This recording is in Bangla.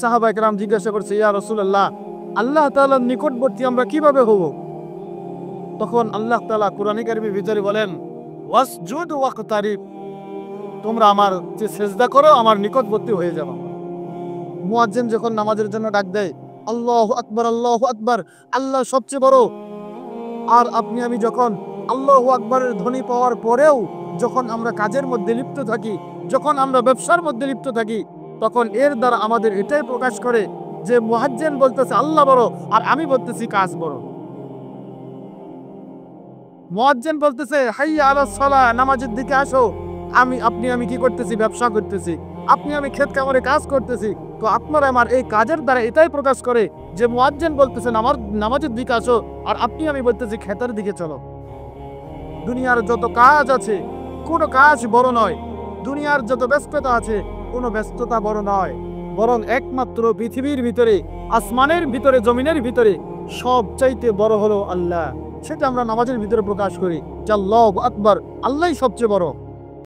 সাহাবায়ে কেরাম জিজ্ঞাসা করছে, ইয়া রাসূলুল্লাহ, আল্লাহ তাআলার নিকটবর্তী আমরা কিভাবে হব? তখন আল্লাহ তাআলা কোরআনে কারিমের ভিতরে বলেন, ওয়াসজুদ ওয়াকতারিব, তোমরা আমার যে সেজদা করো আমার নিকটবর্তী হয়ে যাবে। মুয়াজ্জিন যখন নামাজের জন্য ডাক দেয়, আল্লাহু আকবার, আল্লাহু আকবার, আল্লাহ সবচেয়ে বড়, আর আপনি আমি যখন আল্লাহু আকবারের ধ্বনি পাওয়ার পরেও যখন আমরা কাজের মধ্যে লিপ্ত থাকি, যখন আমরা ব্যবসার মধ্যে লিপ্ত থাকি, তখন এর দ্বারা আমাদের এটাই প্রকাশ করে যে মুয়াজ্জিন বলতেছে আল্লাহ বড়, আর আমি বলতেছি কাজ বড়। মুয়াজ্জিন বলতেছে হাইয়া আলাস সালাহ, নামাজের দিকে আসো, আপনি আমি কি করতেছি? ব্যবসা করতেছি। আপনি আমি ক্ষেত কামড়ে কাজ করতেছি। তো আপনার আমার এই কাজের দ্বারা এটাই প্রকাশ করে যে মুয়াজ্জিন বলতেছেন আমার নামাজের দিকে আসো, আর আপনি আমি বলতেছি ক্ষেতের দিকে চলো। দুনিয়ার যত কাজ আছে কোনো কাজ বড় নয়, দুনিয়ার যত ব্যস্ততা আছে কোনো ব্যস্ততা বড় নয়, বরং একমাত্র পৃথিবীর ভিতরে, আসমানের ভিতরে, জমিনের ভিতরে সবচাইতে বড় হলো আল্লাহ। সেটা আমরা নামাজের ভিতরে প্রকাশ করি যে আল্লাহু আকবার, আল্লাহই সবচেয়ে বড়।